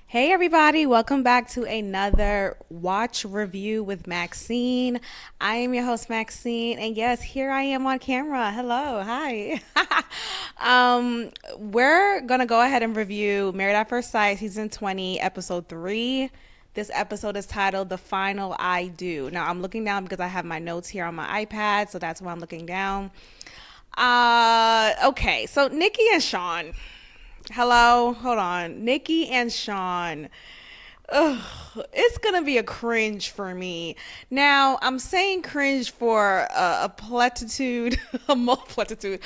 Hey everybody, welcome back to another watch review with Maxine. I am your host Maxine, and yes, here I am on camera. Hello, hi. We're gonna go ahead and review Married at First Sight season 20, episode 3. This episode is titled The Final I Do. Now I'm looking down because I have my notes here on my iPad, so that's why I'm looking down. Okay, so Nikki and Sean. Hello, hold on. Nikki and Sean. Ugh, it's gonna be a cringe for me. Now, I'm saying cringe for a platitude, a multitude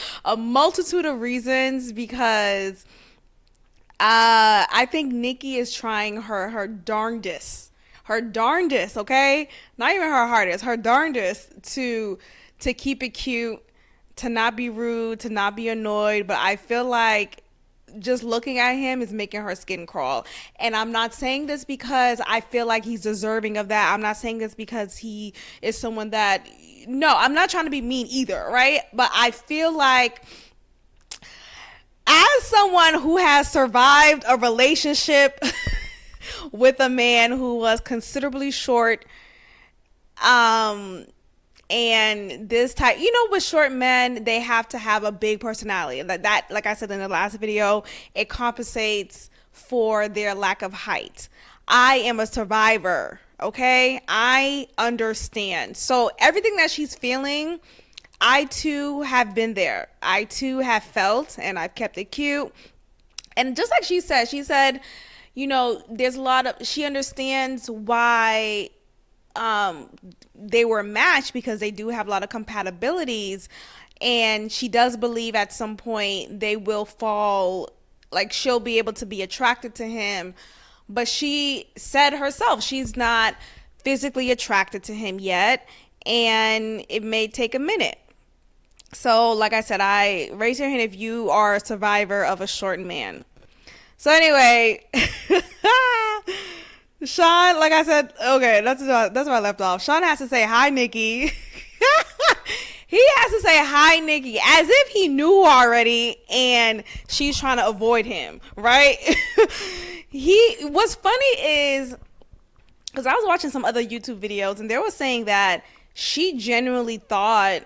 of reasons because I think Nikki is trying her darndest, okay, not even her hardest, her darndest to keep it cute, to not be rude, to not be annoyed. But I feel like just looking at him is making her skin crawl. And I'm not saying this because I feel like he's deserving of that. I'm not saying this because he is someone that, no, I'm not trying to be mean either, right? But I feel like as someone who has survived a relationship with a man who was considerably short, um and this type, with short men, they have to have a big personality. That, like I said in the last video, it compensates for their lack of height. I am a survivor, okay? I understand. So everything that she's feeling, I too have been there. I too have felt, and I've kept it cute. And just like she said, there's a lot of, she understands why they were matched because they do have a lot of compatibilities, and she does believe at some point they will fall, like she'll be able to be attracted to him. But she said herself she's not physically attracted to him yet, and it may take a minute. So like I said, I raise your hand if you are a survivor of a short man. So anyway, Sean, like I said, okay, that's where I left off. Sean has to say hi, Nikki. He has to say hi, Nikki, as if he knew already, and she's trying to avoid him, right? What's funny is, because I was watching some other YouTube videos, and they were saying that she genuinely thought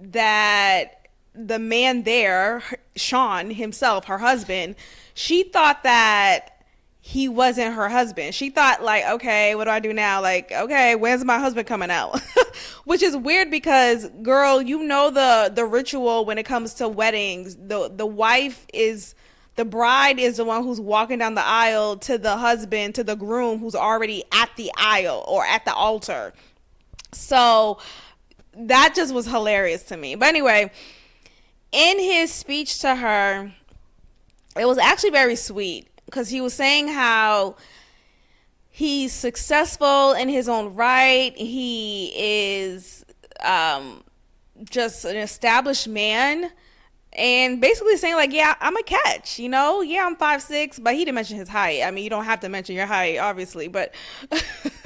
that the man there, Sean himself, her husband, she thought that he wasn't her husband. She thought, like, okay, what do I do now? Like, okay, when's my husband coming out? Which is weird because, girl, the ritual when it comes to weddings. The bride is the one who's walking down the aisle to the husband, to the groom who's already at the aisle or at the altar. So that just was hilarious to me. But anyway, in his speech to her, it was actually very sweet because he was saying how he's successful in his own right. He is just an established man, and basically saying, like, yeah, I'm a catch, yeah, I'm 5'6", but he didn't mention his height. I mean, you don't have to mention your height, obviously, but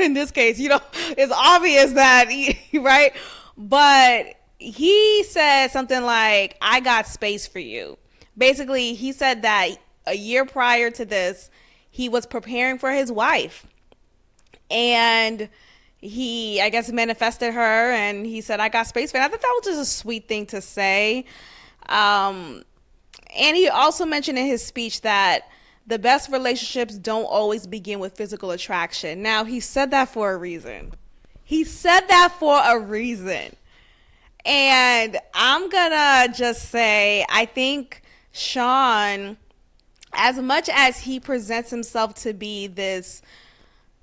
in this case, it's obvious that right. But he said something like, I got space for you. Basically, he said that a year prior to this, he was preparing for his wife, and he, I guess, manifested her, and he said, I got space for her. I thought that was just a sweet thing to say. And he also mentioned in his speech that the best relationships don't always begin with physical attraction. Now, he said that for a reason. And I'm gonna just say, I think Sean, as much as he presents himself to be this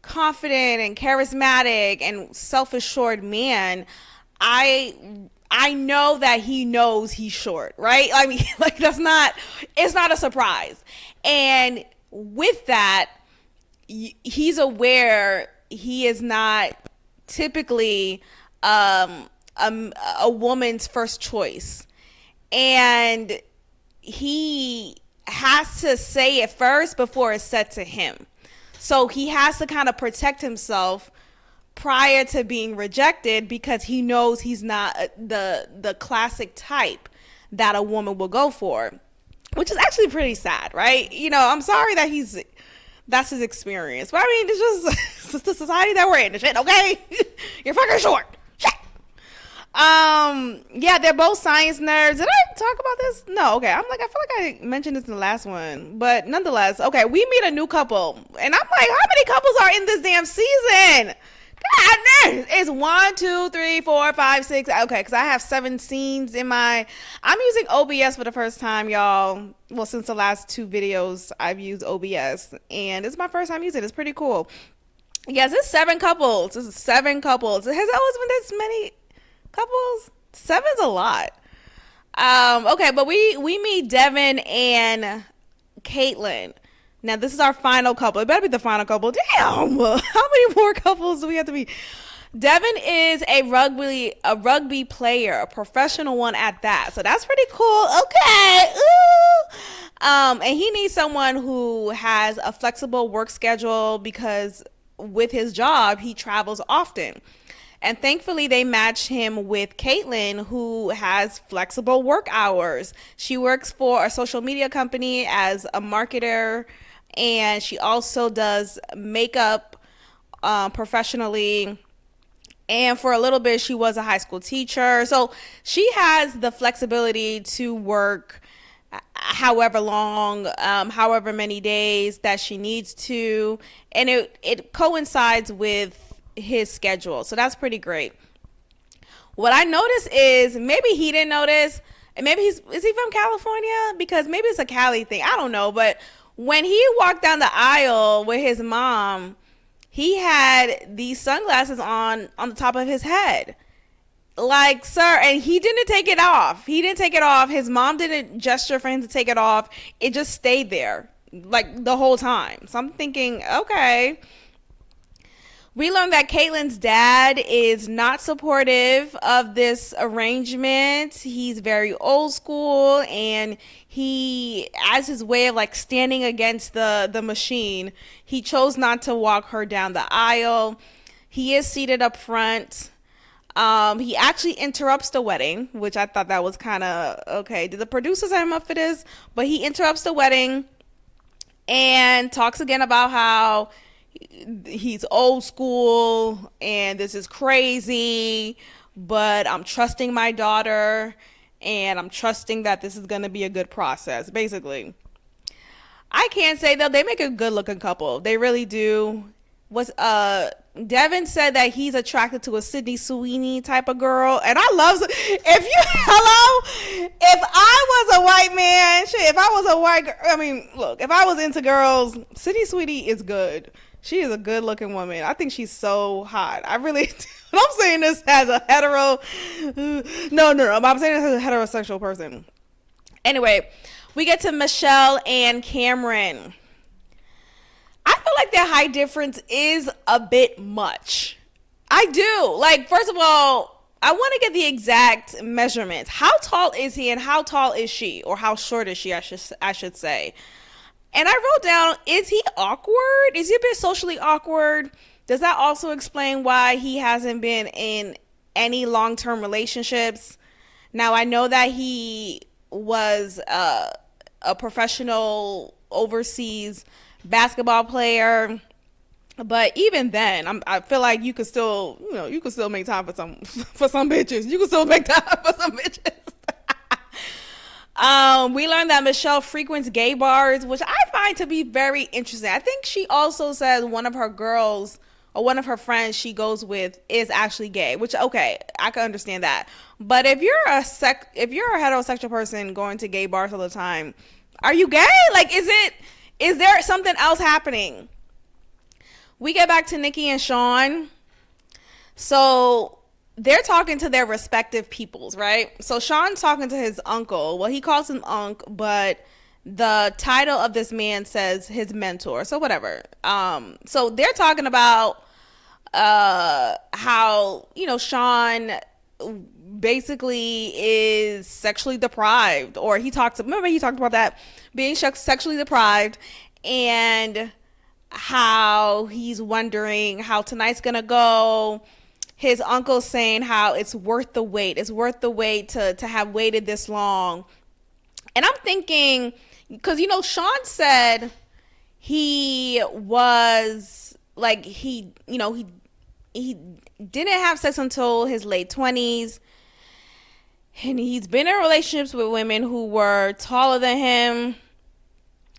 confident and charismatic and self-assured man, I know that he knows he's short, right? I mean, like, it's not a surprise. And with that, he's aware he is not typically a woman's first choice. And he has to say it first before it's said to him. So he has to kind of protect himself prior to being rejected because he knows he's not the classic type that a woman will go for, which is actually pretty sad, right? I'm sorry that That's his experience. But I mean, it's just it's the society that we're in. Shit, okay? You're fucking short. Shit. Yeah, they're both science nerds. Did I talk about this? No, okay. I feel like I mentioned this in the last one. But nonetheless, okay, we meet a new couple. And I'm like, how many couples are in this damn season? God damn. It's 1, 2, 3, 4, 5, 6. Okay, because I have 7 scenes in my. I'm using OBS for the first time, y'all. Well, since the last 2 videos, I've used OBS. And it's my first time using it. It's pretty cool. Yes, it's 7 couples. This is 7 couples. Has there always been this many couples? 7's a lot. Okay, but we meet Devin and Caitlin. Now this is our final couple. It better be the final couple. Damn, how many more couples do we have to meet? Devin is a rugby player, a professional one at that. So that's pretty cool. Okay. Ooh. And he needs someone who has a flexible work schedule because with his job he travels often. And thankfully, they matched him with Caitlin, who has flexible work hours. She works for a social media company as a marketer, and she also does makeup professionally. And for a little bit, she was a high school teacher. So she has the flexibility to work however long, however many days that she needs to. And it coincides with his schedule, so that's pretty great. What I noticed is maybe he didn't notice, and maybe is he from California, because maybe it's a Cali thing, I don't know, but when he walked down the aisle with his mom, he had these sunglasses on the top of his head, like, sir, and he didn't take it off. His mom didn't gesture for him to take it off. It just stayed there like the whole time. So I'm thinking, okay. We learned that Caitlin's dad is not supportive of this arrangement. He's very old school, and he, as his way of like standing against the machine, he chose not to walk her down the aisle. He is seated up front. He actually interrupts the wedding, which I thought that was kind of okay. Did the producers have him up for this? But he interrupts the wedding and talks again about how he's old school and this is crazy, but I'm trusting my daughter and I'm trusting that this is going to be a good process. Basically, I can't say though, they make a good looking couple. They really do. Devin said that he's attracted to a Sydney Sweeney type of girl, and I love, if I was a white man, shit, if I was a white girl, I mean, look, if I was into girls, Sydney Sweeney is good. She is a good looking woman. I think she's so hot. I really, I'm saying this as a hetero, no, I'm saying this as a heterosexual person. Anyway, we get to Michelle and Cameron. I feel like their height difference is a bit much. I do. Like, first of all, I want to get the exact measurements. How tall is he and how tall is she? Or how short is she, I should say. And I wrote down, is he awkward? Is he a bit socially awkward? Does that also explain why he hasn't been in any long-term relationships? Now, I know that he was a professional overseas basketball player, but even then, I feel like you could still make time for some bitches. You can still make time for some bitches. We learned that Michelle frequents gay bars, which I find to be very interesting. I think she also says one of her girls or one of her friends she goes with is actually gay, which, okay, I can understand that. But if you're a heterosexual person going to gay bars all the time, are you gay? Like, is there something else happening? We get back to Nikki and Sean. So they're talking to their respective peoples, right? So Sean's talking to his uncle. Well, he calls him Unc, but the title of this man says his mentor. So whatever. So they're talking about how, Sean basically is sexually deprived, or he talked about that, being sexually deprived, and how he's wondering how tonight's gonna go. His uncle's saying how it's worth the wait. It's worth the wait to have waited this long. And I'm thinking, because, Sean said he was like, he didn't have sex until his late 20s. And he's been in relationships with women who were taller than him.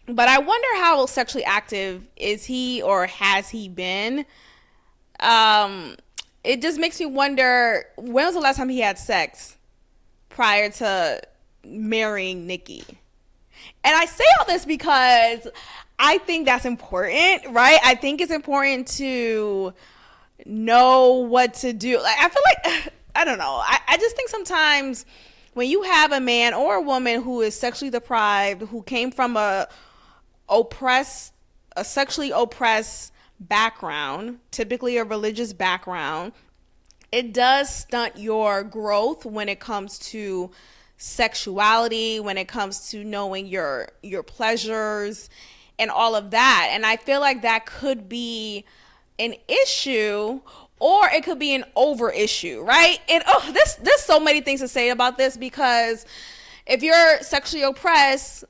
But I wonder how sexually active is he, or has he been? It just makes me wonder, when was the last time he had sex prior to marrying Nikki? And I say all this because I think that's important, right? I think it's important to know what to do. Like, I feel like, I don't know. I just think sometimes when you have a man or a woman who is sexually deprived, who came from a sexually oppressed background, typically a religious background, it does stunt your growth when it comes to sexuality, when it comes to knowing your pleasures and all of that. And I feel like that could be an issue, or it could be an over issue, right? And there's so many things to say about this, because if you're sexually oppressed,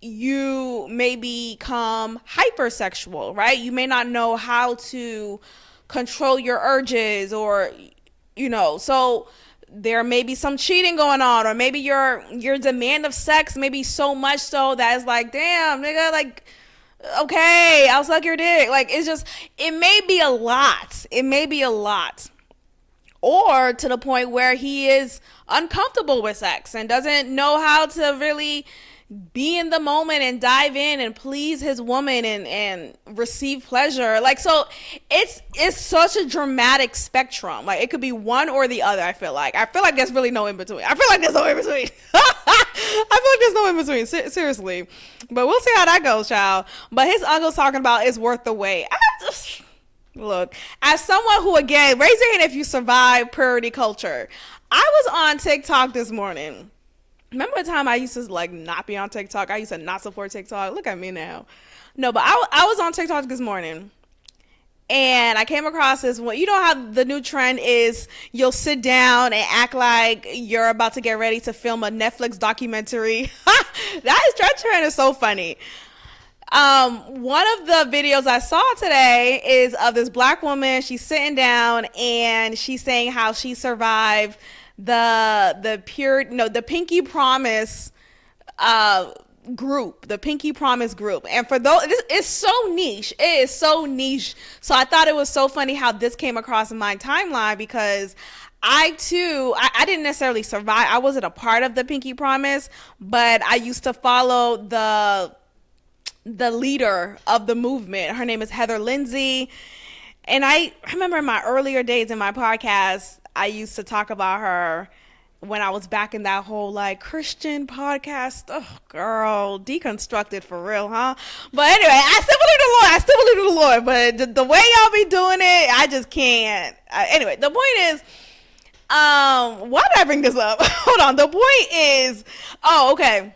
you may become hypersexual, right? You may not know how to control your urges, or, so there may be some cheating going on, or maybe your demand of sex may be so much so that it's like, damn, nigga, like, okay, I'll suck your dick. Like, it may be a lot. It may be a lot. Or to the point where he is uncomfortable with sex and doesn't know how to really be in the moment and dive in and please his woman and receive pleasure. Like, so it's such a dramatic spectrum. Like, it could be one or the other. I feel like there's really no in between. I feel like there's no in between. Seriously. But we'll see how that goes, child. But his uncle's talking about it's worth the wait. Look, as someone who, again, raise your hand if you survive purity culture. I was on TikTok this morning. Remember the time I used to like not be on TikTok? I used to not support TikTok. Look at me now. No, but I was on TikTok this morning, and I came across this one. You know how the new trend is you'll sit down and act like you're about to get ready to film a Netflix documentary? That trend is so funny. One of the videos I saw today is of this black woman. She's sitting down and she's saying how she survived the Pinky Promise group, the Pinky Promise group. And for those, it's so niche. It is so niche. So I thought it was so funny how this came across in my timeline, because I didn't necessarily survive. I wasn't a part of the Pinky Promise, but I used to follow the leader of the movement. Her name is Heather Lindsay. And I remember in my earlier days in my podcast, I used to talk about her when I was back in that whole like Christian podcast. Oh, girl, deconstructed for real, huh? But anyway, I still believe in the Lord. But the way y'all be doing it, I just can't. Anyway, the point is, why did I bring this up? Hold on. The point is, okay.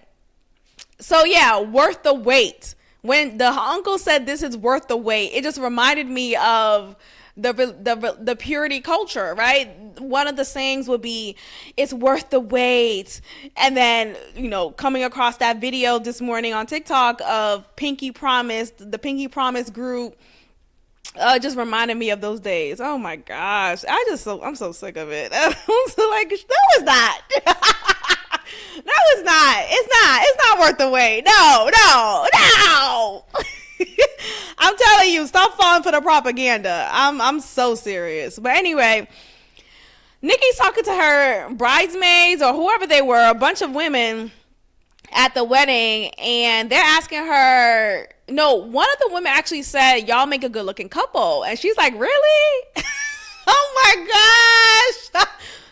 So yeah, worth the wait. When the uncle said this is worth the wait, it just reminded me of the purity culture, right? One of the sayings would be, it's worth the wait. And then, coming across that video this morning on TikTok of Pinky Promise, the Pinky Promise group, just reminded me of those days. Oh my gosh. I'm so sick of it. I'm so like, no, it's not. No, it's not. It's not worth the wait. No. I'm telling you, stop falling for the propaganda. I'm so serious. But anyway, Nikki's talking to her bridesmaids or whoever they were, a bunch of women at the wedding, and they're asking her, no, one of the women actually said, y'all make a good looking couple. And she's like, really? Oh my gosh.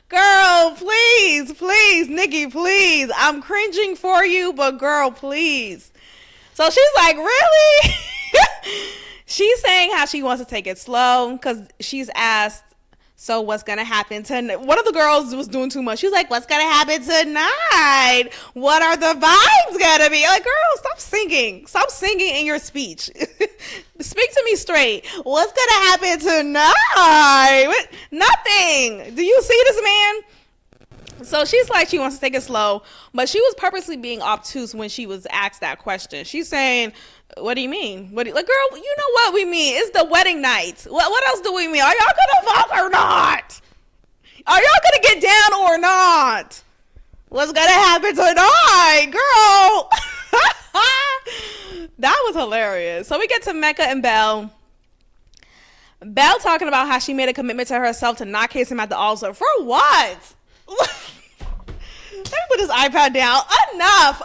Girl, please, Nikki, please. I'm cringing for you, but girl, please. So she's like, really? She's saying how she wants to take it slow, because she's asked, so what's going to happen tonight? One of the girls was doing too much. She was like, what's going to happen tonight? What are the vibes going to be? Like, girl, stop singing. Stop singing in your speech. Speak to me straight. What's going to happen tonight? What? Nothing. Do you see this man? So she's like, she wants to take it slow, but she was purposely being obtuse when she was asked that question. She's saying, What do you mean? Like, girl, you know what we mean. It's the wedding night. What else do we mean? Are y'all gonna fuck or not? Are y'all gonna get down or not? What's gonna happen tonight, girl? That was hilarious. So we get to Mecca and Belle. Belle talking about how she made a commitment to herself to not kiss him at the altar. For what? Let me put this iPad down. Enough.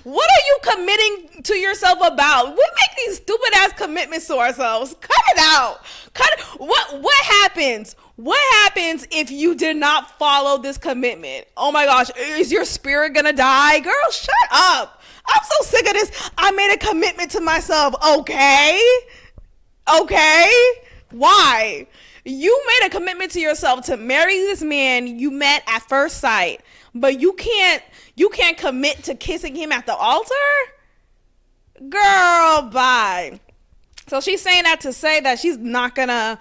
What are you committing to yourself about? We make these stupid ass commitments to ourselves. Cut it out. What happens? What happens if you did not follow this commitment? Oh my gosh, is your spirit gonna die? Girl, shut up. I'm so sick of this. I made a commitment to myself. Okay. Why? You made a commitment to yourself to marry this man you met at first sight, but you can't commit to kissing him at the altar? Girl, bye. So she's saying that to say that she's not gonna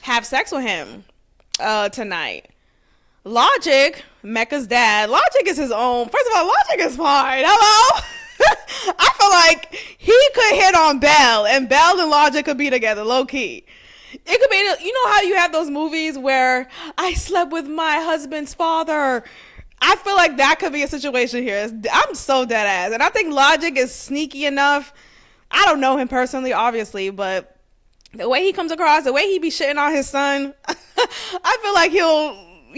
have sex with him tonight. Logic, Mecca's dad. Logic is his own. First of all, Logic is fine. Hello? I feel like he could hit on Belle, and Belle and Logic could be together, low key. It could be, you know how you have those movies where I slept with my husband's father. I feel like that could be a situation here. I'm so dead ass. And I think Logic is sneaky enough. I don't know him personally, obviously, but the way he comes across, the way he be shitting on his son, I feel like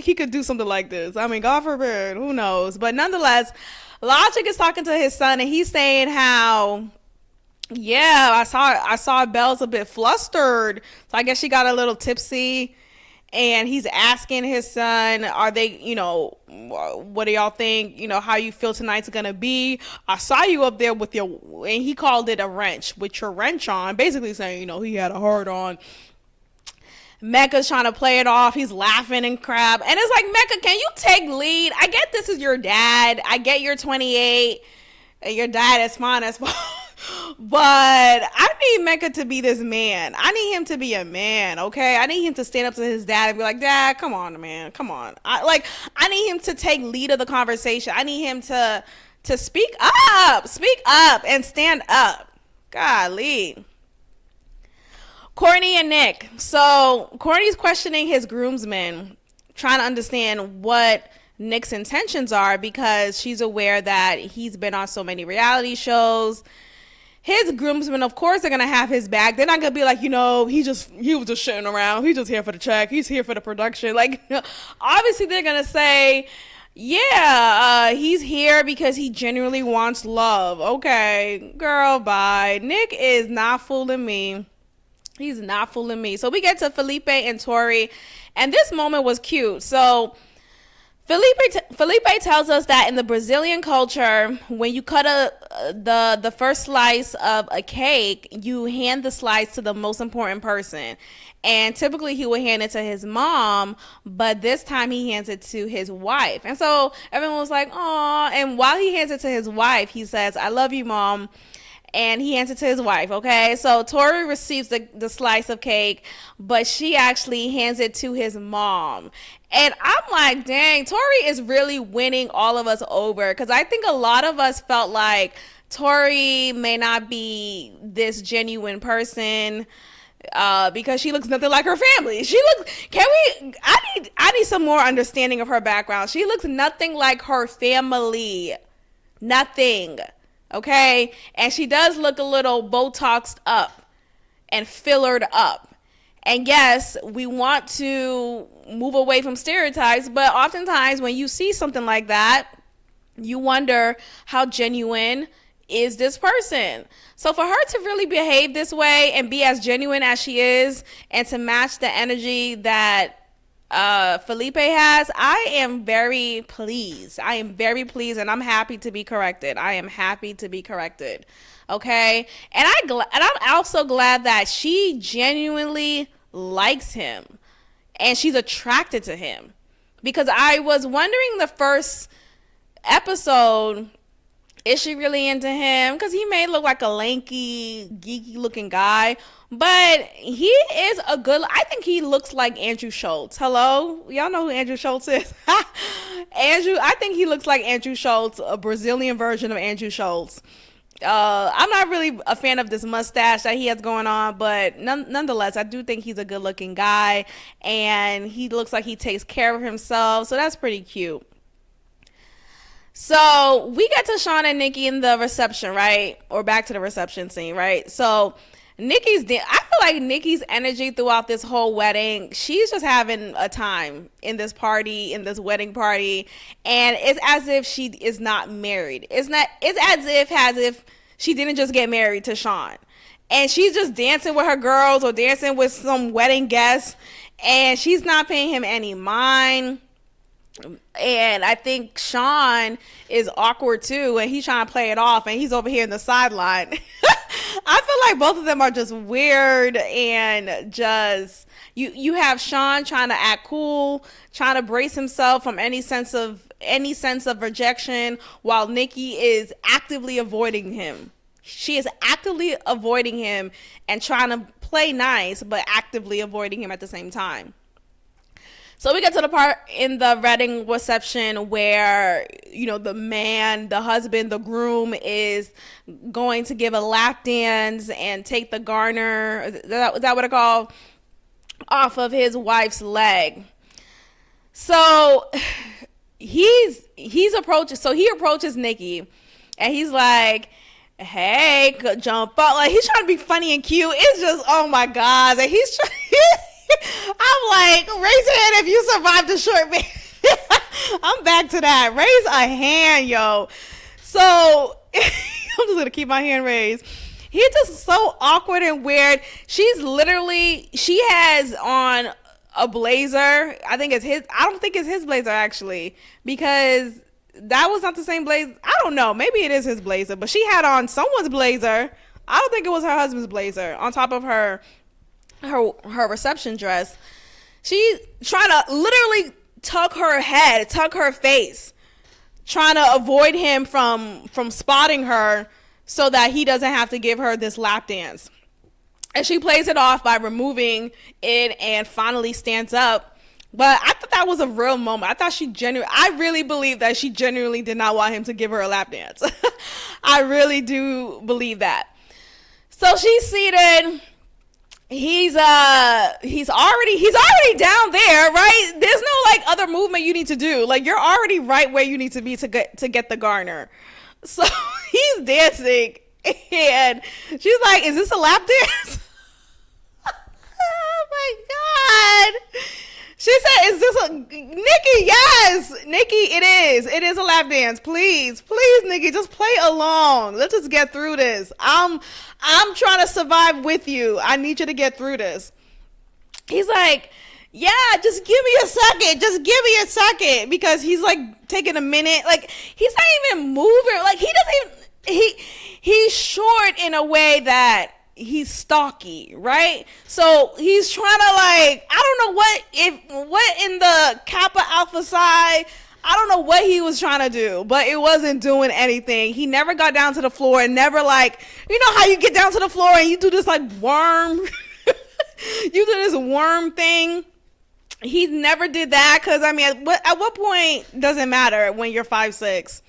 he could do something like this. I mean, God forbid, who knows? But nonetheless, Logic is talking to his son, and he's saying how, yeah, I saw Belle's a bit flustered, so I guess she got a little tipsy. And he's asking his son, are they, what do y'all think, how you feel tonight's gonna be? I saw you up there with your, and he called it a wrench, with your wrench on, basically saying, he had a hard on. Mecca's trying to play it off. He's laughing and crap. And it's like, Mecca, can you take lead? I get this is your dad. I get you're 28. And your dad is fine as fuck. But I need Mecca to be this man. I need him to be a man, okay? I need him to stand up to his dad and be like, Dad, come on, man. Come on. I need him to take lead of the conversation. I need him to speak up and stand up. Golly. Courtney and Nick. So Courtney's questioning his groomsmen, trying to understand what Nick's intentions are, because she's aware that he's been on so many reality shows. His groomsmen, of course, are going to have his back. They're not going to be like, he was just shitting around. He's just here for the check. He's here for the production. Like, obviously they're going to say, yeah, he's here because he genuinely wants love. Okay, girl, bye. Nick is not fooling me. He's not fooling me. So we get to Felipe and Tori, and this moment was cute. So Felipe tells us that in the Brazilian culture, when you cut the first slice of a cake, you hand the slice to the most important person. And typically he would hand it to his mom, but this time he hands it to his wife. And so everyone was like, "Aw." And while he hands it to his wife, he says, "I love you, Mom." And he hands it to his wife, okay? So Tori receives the slice of cake, but she actually hands it to his mom. And I'm like, dang, Tori is really winning all of us over, because I think a lot of us felt like Tori may not be this genuine person because she looks nothing like her family. I need some more understanding of her background. She looks nothing like her family. Nothing. Okay, and she does look a little Botoxed up and fillered up. And yes, we want to move away from stereotypes, but oftentimes when you see something like that, you wonder how genuine is this person. So for her to really behave this way and be as genuine as she is, and to match the energy that Felipe has, I am very pleased. And I'm happy to be corrected. Okay, and I'm also glad that she genuinely likes him and she's attracted to him, because I was wondering the first episode, is she really into him? Because he may look like a lanky, geeky looking guy, but he is I think he looks like Andrew Schultz. Hello? Y'all know who Andrew Schultz is? I think he looks like Andrew Schultz, a Brazilian version of Andrew Schultz. I'm not really a fan of this mustache that he has going on, but nonetheless, I do think he's a good looking guy and he looks like he takes care of himself. So that's pretty cute. So we get to Sean and Nikki in the reception, right? Or back to the reception scene, right? So I feel like Nikki's energy throughout this whole wedding, she's just having a time in this party, in this wedding party, and it's as if she is not married. It's as if she didn't just get married to Sean. And she's just dancing with her girls or dancing with some wedding guests, and she's not paying him any mind. And I think Sean is awkward too, and he's trying to play it off, and he's over here in the sideline. I feel like both of them are just weird, and just you have Sean trying to act cool, trying to brace himself from any sense of rejection, while Nikki is actively avoiding him. She is actively avoiding him and trying to play nice, but actively avoiding him at the same time. So we get to the part in the wedding reception where, the man, the husband, the groom is going to give a lap dance and take the garter, is that what it's called, off of his wife's leg. So he approaches Nikki and he's like, hey, jump up. Like, he's trying to be funny and cute. It's just, oh my God. And he's trying, I'm like, raise your hand if you survived the short man. I'm back to that. Raise a hand, yo. So I'm just going to keep my hand raised. He's just so awkward and weird. She has on a blazer. I don't think it's his blazer, actually, because that was not the same blazer. I don't know. Maybe it is his blazer, but she had on someone's blazer. I don't think it was her husband's blazer on top of her reception dress. She's trying to literally tuck her face, trying to avoid him from spotting her so that he doesn't have to give her this lap dance. And she plays it off by removing it and finally stands up. But I thought that was a real moment. I really believe that she genuinely did not want him to give her a lap dance. I really do believe that. So she's seated. He's already down there, right? There's no other movement you need to do. Like, you're already right where you need to be to get the garter. So he's dancing and she's like, is this a lap dance? Oh my God. She said, is this Nikki? Yes, Nikki, it is a lap dance. Please, Nikki, just play along. Let's just get through this. I'm trying to survive with you. I need you to get through this. He's like, yeah, just give me a second. Just give me a second. Because he's like taking a minute. Like, he's not even moving. Like, he's short in a way that he's stocky, right? So he's trying to I don't know what in the Kappa Alpha Psi, I don't know what he was trying to do, but it wasn't doing anything. He never got down to the floor and never you know how you get down to the floor and you do this worm, you do this worm thing. He never did that because at what point does it matter when you're 5'6"?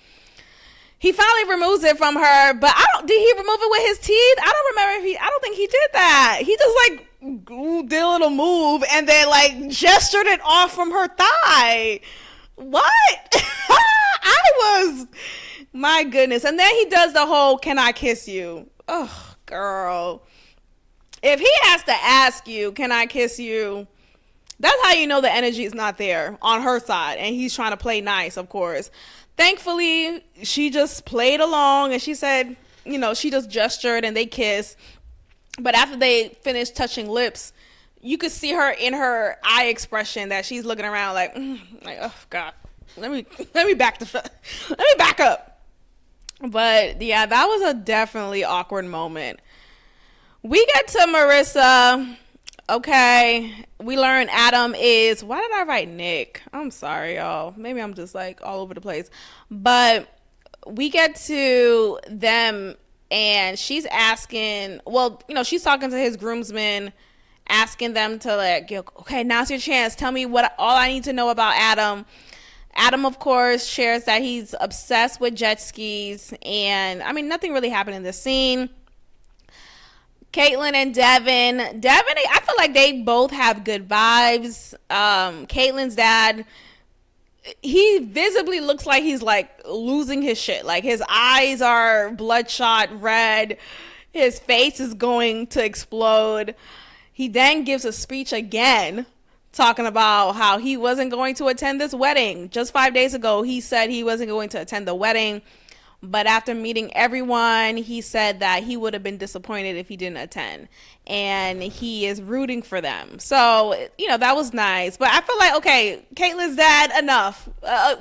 He finally removes it from her, but did he remove it with his teeth? I don't think he did that. He just did a little move and then gestured it off from her thigh. What? My goodness. And then he does the whole, can I kiss you? Oh, girl. If he has to ask you, can I kiss you? That's how you know the energy is not there on her side. And he's trying to play nice, of course. Thankfully, she just played along and she said, she just gestured and they kissed. But after they finished touching lips, you could see her in her eye expression that she's looking around like oh God, let me back up. But yeah, that was a definitely awkward moment. We get to Marissa. Okay, we learn Adam is, why did I write Nick? I'm sorry, y'all. Maybe I'm just all over the place. But we get to them and she's asking, she's talking to his groomsmen, asking them to okay, now's your chance. Tell me all I need to know about Adam. Adam, of course, shares that he's obsessed with jet skis. And I mean, nothing really happened in this scene. Caitlyn and Devin, I feel like they both have good vibes. Caitlyn's dad, he visibly looks like he's like losing his shit. Like his eyes are bloodshot red. His face is going to explode. He then gives a speech again talking about how he wasn't going to attend this wedding. Just 5 days ago, he said he wasn't going to attend the wedding. But after meeting everyone, he said that he would have been disappointed if he didn't attend. And he is rooting for them. So, you know, that was nice. But I feel like, okay, Caitlyn's dad, enough.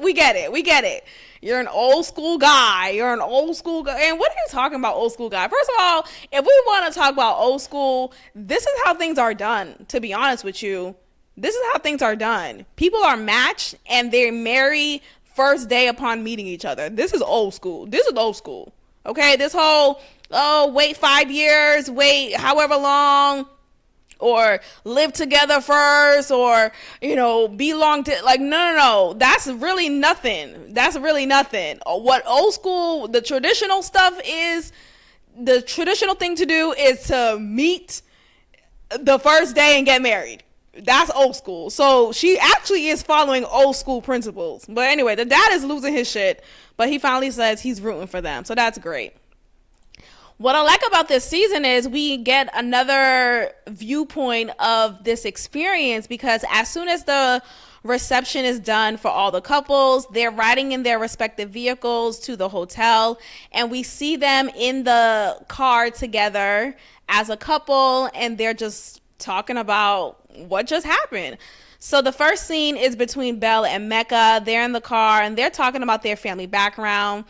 We get it. You're an old school guy. And what are you talking about, old school guy? First of all, if we want to talk about old school, this is how things are done, to be honest with you. This is how things are done. People are matched and they marry first day upon meeting each other. This is old school. Okay, this whole, wait 5 years, wait however long, or live together first, or, you know, be long to, like, no. That's really nothing. What old school, the traditional stuff is, the traditional thing to do is to meet the first day and get married. That's old school. So she actually is following old school principles. But anyway, the dad is losing his shit, but he finally says he's rooting for them. So that's great. What I like about this season is we get another viewpoint of this experience, because as soon as the reception is done for all the couples, they're riding in their respective vehicles to the hotel, and we see them in the car together as a couple, and they're just talking about what just happened. So the first scene is between Belle and Mecca. They're in the car and they're talking about their family background.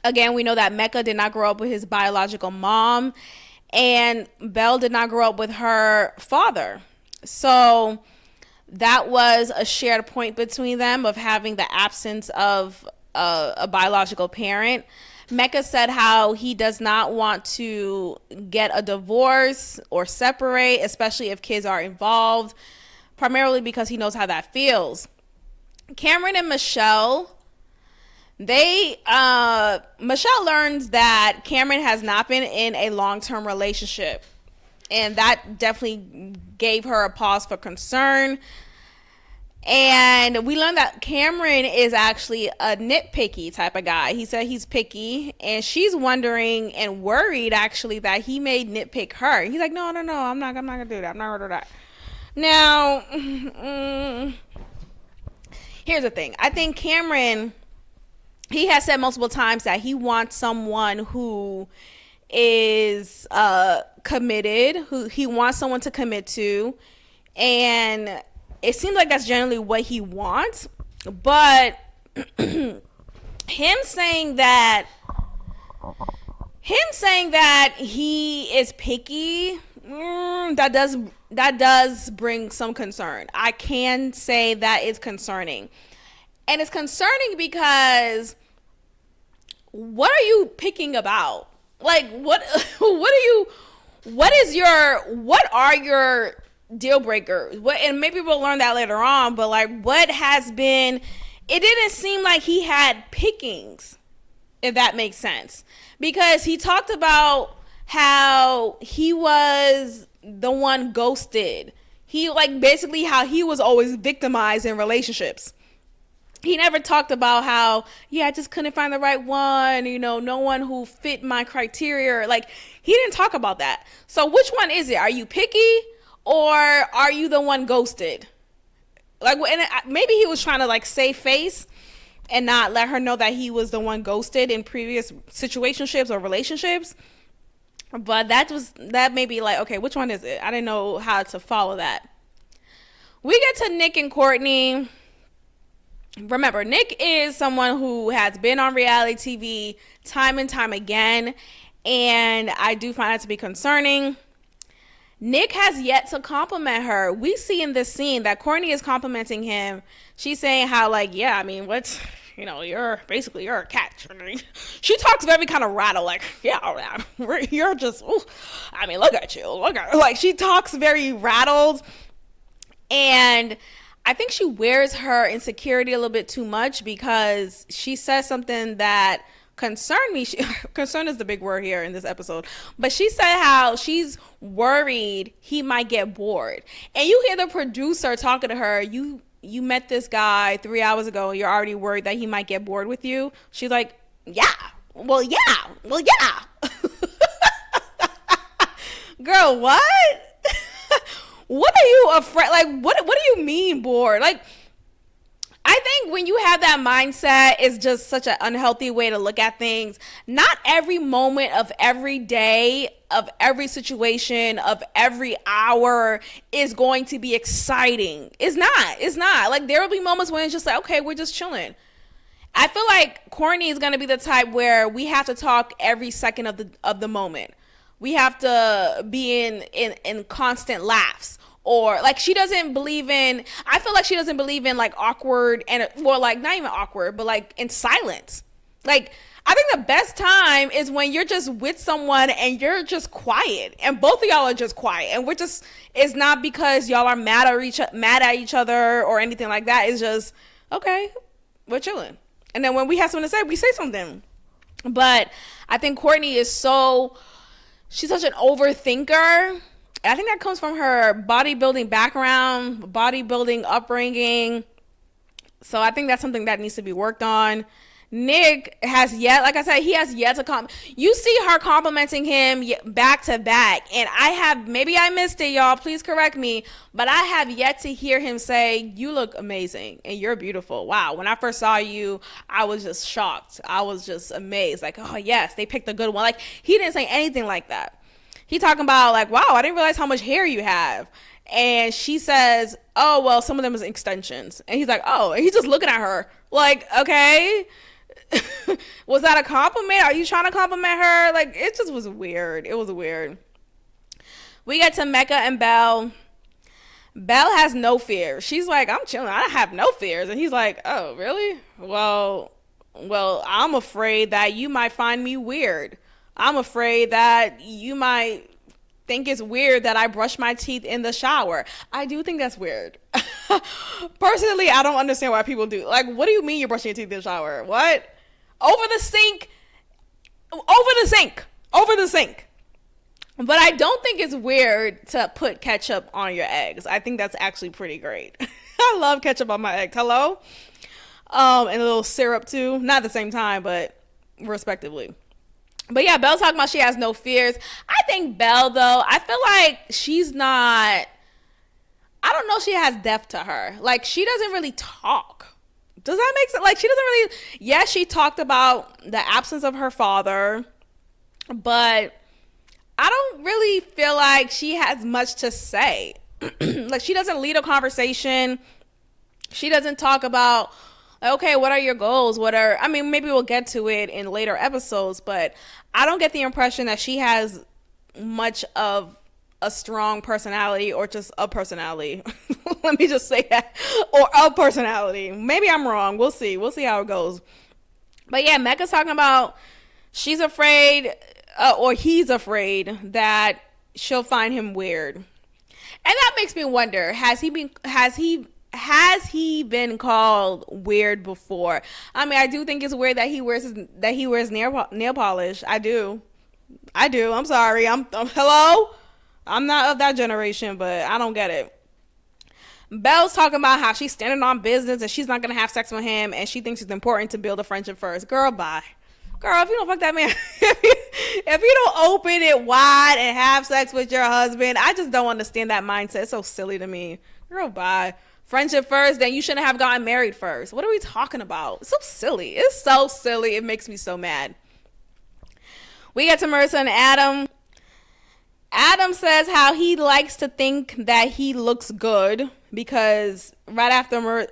Again, we know that Mecca did not grow up with his biological mom, and Belle did not grow up with her father. So that was a shared point between them, of having the absence of a biological parent. Mecca said how he does not want to get a divorce or separate, especially if kids are involved, primarily because he knows how that feels. Cameron and Michelle, Michelle learns that Cameron has not been in a long-term relationship, and that definitely gave her a pause for concern. And we learned that Cameron is actually a nitpicky type of guy. He said he's picky, and she's wondering and worried actually that he may nitpick her. He's like, no, I'm not gonna do that. I'm not gonna do that. Now, here's the thing. I think Cameron, he has said multiple times that he wants someone who is committed, who he wants someone to commit to, and it seems like that's generally what he wants. But him saying that he is picky, that does bring some concern. I can say that is concerning. And it's concerning because what are you picking about? Like, what are your deal breaker? And maybe we'll learn that later on, but like, what has been, it didn't seem like he had pickings, if that makes sense, because he talked about how he was the one ghosted. He, like, basically how he was always victimized in relationships. He never talked about how, I just couldn't find the right one, no one who fit my criteria. Like, he didn't talk about that. So which one is it? Are you picky, or are you the one ghosted? Like, and maybe he was trying to like save face and not let her know that he was the one ghosted in previous situationships or relationships. But that may be like, okay, which one is it? I didn't know how to follow that. We get to Nick and Courtney. Remember, Nick is someone who has been on reality TV time and time again, and I do find that to be concerning. Nick has yet to compliment her. We see in this scene that Courtney is complimenting him. She's saying how, like, you're a cat. She talks very kind of rattle, like, you're just, look at you. Like, she talks very rattled. And I think she wears her insecurity a little bit too much, because she says something that concerned me. Concern is the big word here in this episode. But she said how she's worried he might get bored. And you hear the producer talking to her, you met this guy 3 hours ago and you're already worried that he might get bored with you. She's like, yeah. Well, yeah. Girl, what? What are you afraid? Like, what do you mean bored? Like, I think when you have that mindset, it's just such an unhealthy way to look at things. Not every moment of every day, of every situation, of every hour is going to be exciting. It's not. Like, there will be moments when it's just like, okay, we're just chilling. I feel like Courtney is going to be the type where we have to talk every second of the moment. We have to be in constant laughs. Or like, she doesn't believe in, I feel like she doesn't believe in like awkward and, well, like not even awkward, but like in silence. Like, I think the best time is when you're just with someone and you're just quiet and both of y'all are just quiet, and it's not because y'all are mad at each other or anything like that. It's just, okay, we're chilling. And then when we have something to say, we say something. But I think Courtney is she's such an overthinker. I think that comes from her bodybuilding background, bodybuilding upbringing. So I think that's something that needs to be worked on. Nick has yet, like I said, he has yet to you see her complimenting him back to back. And maybe I missed it, y'all. Please correct me. But I have yet to hear him say, you look amazing and you're beautiful. Wow. When I first saw you, I was just shocked. I was just amazed. Like, oh yes, they picked a good one. Like, he didn't say anything like that. He talking about like, wow, I didn't realize how much hair you have. And she says, oh, well, some of them is extensions. And he's like, oh, and he's just looking at her like, okay, was that a compliment? Are you trying to compliment her? Like, it just was weird. It was weird. We get to Mecca and Belle. Belle has no fear. She's like, I'm chilling. I have no fears. And he's like, oh, really? Well, I'm afraid that you might find me weird. I'm afraid that you might think it's weird that I brush my teeth in the shower. I do think that's weird. Personally, I don't understand why people do. Like, what do you mean you're brushing your teeth in the shower? What? Over the sink. But I don't think it's weird to put ketchup on your eggs. I think that's actually pretty great. I love ketchup on my eggs. Hello? And a little syrup too. Not at the same time, but respectively. But yeah, Belle's talking about she has no fears. I think Belle, though, I feel like she's not, I don't know, she has depth to her. Like, she doesn't really talk. Does that make sense? Like, she doesn't really, yes, she talked about the absence of her father, but I don't really feel like she has much to say. Like, she doesn't lead a conversation. She doesn't talk about, okay, what are your goals? Maybe we'll get to it in later episodes, but I don't get the impression that she has much of a strong personality or just a personality. Let me just say that. Or a personality. Maybe I'm wrong. We'll see. We'll see how it goes. But yeah, Mecca's talking about she's afraid, or he's afraid that she'll find him weird. And that makes me wonder, has he been called weird before? I mean, I do think it's weird that he wears nail polish. I do. I'm sorry. Hello? I'm not of that generation, but I don't get it. Belle's talking about how she's standing on business and she's not going to have sex with him, and she thinks it's important to build a friendship first. Girl, bye. Girl, if you don't fuck that man, if you don't open it wide and have sex with your husband, I just don't understand that mindset. It's so silly to me. Girl, bye. Friendship first, then you shouldn't have gotten married first. What are we talking about? It's so silly. It's so silly. It makes me so mad. We get to Maurissa and Adam. Adam says how he likes to think that he looks good because right after Maurissa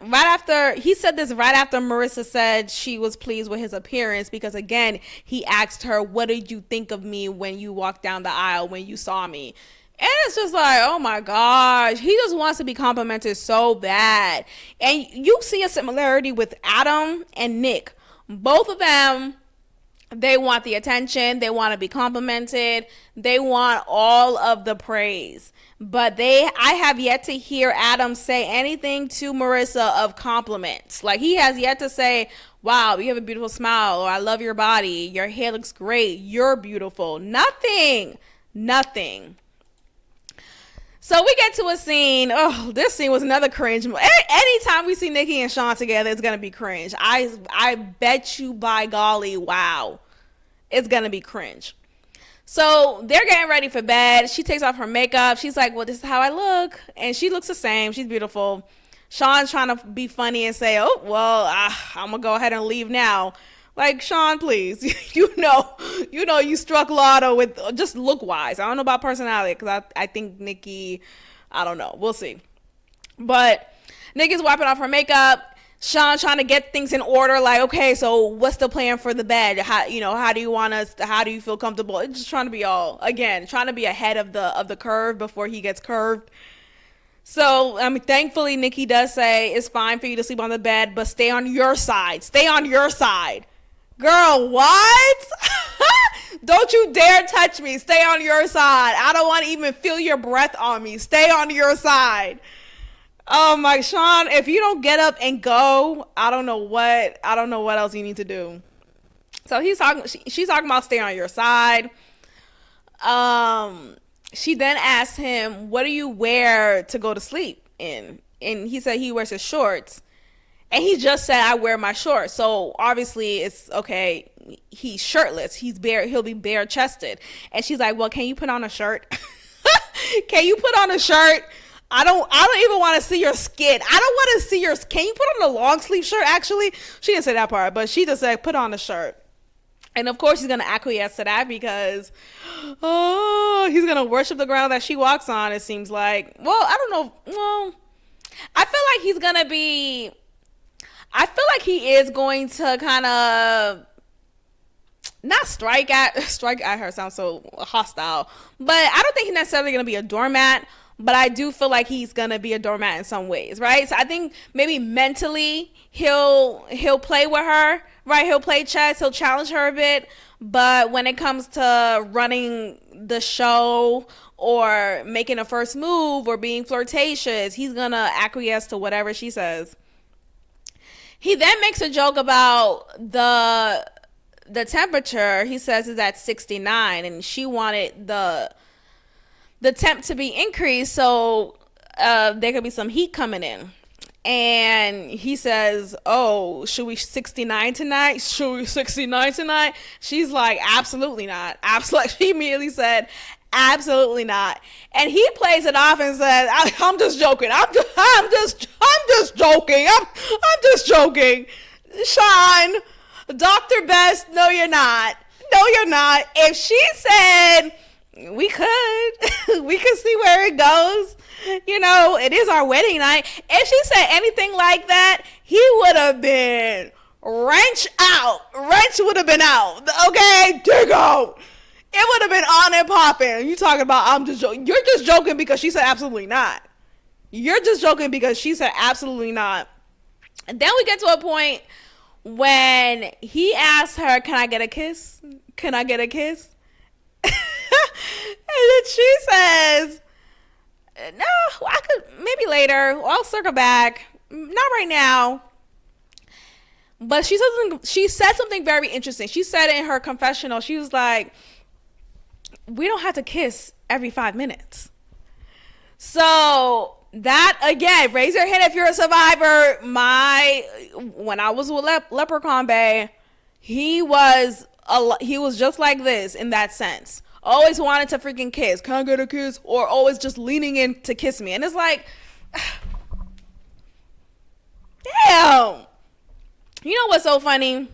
said she was pleased with his appearance, because again, he asked her, what did you think of me when you walked down the aisle, when you saw me? And it's just like, oh my gosh, he just wants to be complimented so bad. And you see a similarity with Adam and Nick. Both of them, They want the attention. They want to be complimented. They want all of the praise. But I have yet to hear Adam say anything to Marissa of compliments. Like, he has yet to say, wow, you have a beautiful smile, or I love your body, your hair looks great, you're beautiful. Nothing. Nothing. So we get to a scene. Oh, this scene was another cringe. Anytime we see Nikki and Sean together, it's gonna be cringe. I bet you by golly, wow, it's gonna be cringe. So they're getting ready for bed. She takes off her makeup. She's like, well, this is how I look, and she looks the same. She's beautiful. Sean's trying to be funny and say, oh, well, I'm gonna go ahead and leave now. Like, Sean, please, you struck lotto with just look wise. I don't know about personality, because I think Nikki, I don't know. We'll see. But Nikki's wiping off her makeup. Sean trying to get things in order. Like, okay, so what's the plan for the bed? How do you feel comfortable? It's just trying to be trying to be ahead of the curve before he gets curved. So, thankfully, Nikki does say it's fine for you to sleep on the bed, but stay on your side. Stay on your side. Girl, what? Don't you dare touch me. Stay on your side. I don't want to even feel your breath on me. Stay on your side. Oh my, Sean, if you don't get up and go, I don't know what else you need to do. So she's talking about stay on your side. She then asked him, what do you wear to go to sleep in? And he said he wears his shorts. And he just said, I wear my shorts. So obviously it's okay. He's shirtless. He'll be bare chested. And she's like, well, can you put on a shirt? Can you put on a shirt? I don't even want to see your skin. I don't want to see can you put on a long sleeve shirt? Actually, she didn't say that part, but she just said, put on a shirt. And of course he's going to acquiesce to that because, he's going to worship the ground that she walks on. It seems like, well, I don't know. Well, I feel like he is going to kind of not strike at her, sounds so hostile, but I don't think he's necessarily going to be a doormat, but I do feel like he's going to be a doormat in some ways, right? So I think maybe mentally he'll play with her, right? He'll play chess, he'll challenge her a bit, but when it comes to running the show or making a first move or being flirtatious, he's going to acquiesce to whatever she says. He then makes a joke about the temperature. He says is at 69, and she wanted the temp to be increased so there could be some heat coming in. And he says, oh, should we 69 tonight? Should we 69 tonight? She's like, absolutely not. Absolutely. She immediately said, absolutely not. And he plays it off and says, I'm just joking. I'm just joking. I'm just joking. Sean, Dr. Best, no, you're not. No, you're not. If she said we could see where it goes. It is our wedding night. If she said anything like that, he would have been wrench out. Wrench would have been out. Okay, dig out. It would have been on and popping. You talking about I'm just joking. You're just joking because she said absolutely not. You're just joking because she said absolutely not. And then we get to a point when he asked her, can I get a kiss? Can I get a kiss? And then she says, no, I could maybe later. I'll circle back. Not right now. But she said something very interesting. She said in her confessional, she was like, we don't have to kiss every 5 minutes. So that, again, raise your hand if you're a survivor. When I was with Leprechaun Bay, he was just like this in that sense. Always wanted to freaking kiss. Can I get a kiss? Or always just leaning in to kiss me. And it's like, damn. You know what's so funny?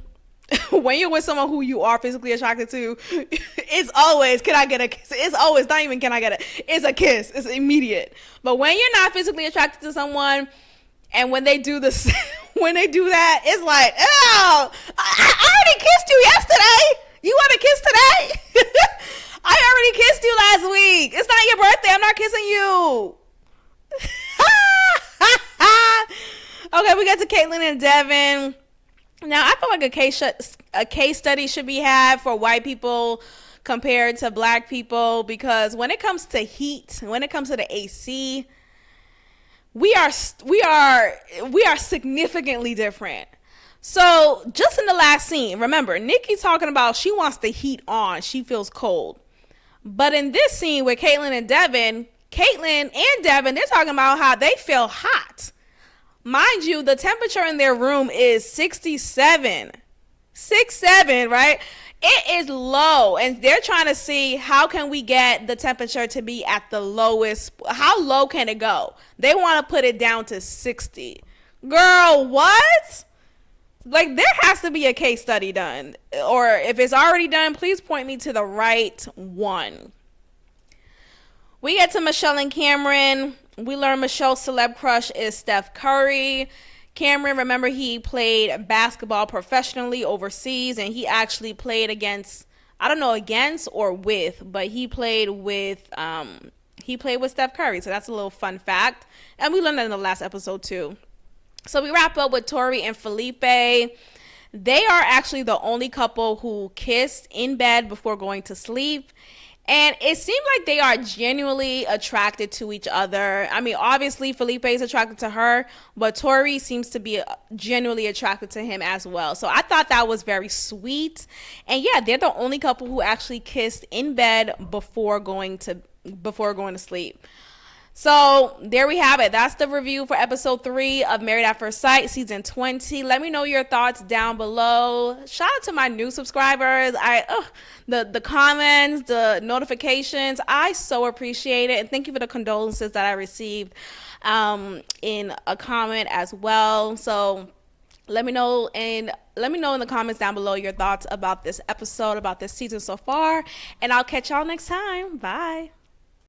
When you're with someone who you are physically attracted to, it's always, can I get a kiss? It's always not even, can I get it? It's a kiss. It's immediate. But when you're not physically attracted to someone, and when they do this, when they do that, it's like, oh, I already kissed you yesterday. You want a kiss today? I already kissed you last week. It's not your birthday. I'm not kissing you. Okay, we got to Caitlyn and Devin. Now, I feel like a case study should be had for white people compared to black people, because when it comes to heat, when it comes to the AC, we are significantly different. So just in the last scene, remember, Nikki's talking about she wants the heat on. She feels cold. But in this scene with Caitlyn and Devin, Caitlyn and Devin, they're talking about how they feel hot. Mind you, the temperature in their room is 67. 67, right? It is low, and they're trying to see how can we get the temperature to be at the lowest. How low can it go? They want to put it down to 60. Girl, what? Like, there has to be a case study done, or if it's already done, please point me to the right one. We get to Michelle and Cameron. We learn Michelle's celeb crush is Steph Curry. Cameron, remember, he played basketball professionally overseas, and he actually played against, I don't know against or with, but he played with Steph Curry. So that's a little fun fact, and we learned that in the last episode too. So we wrap up with Tori and Felipe. They are actually the only couple who kissed in bed before going to sleep. And it seemed like they are genuinely attracted to each other. I mean, obviously, Felipe is attracted to her, but Tori seems to be genuinely attracted to him as well. So I thought that was very sweet. And yeah, they're the only couple who actually kissed in bed before going to sleep. So there we have it. That's the review for episode 3 of Married at First Sight, season 20. Let me know your thoughts down below. Shout out to my new subscribers. The comments, the notifications, I so appreciate it. And thank you for the condolences that I received in a comment as well. So let me know in the comments down below your thoughts about this episode, about this season so far. And I'll catch y'all next time. Bye.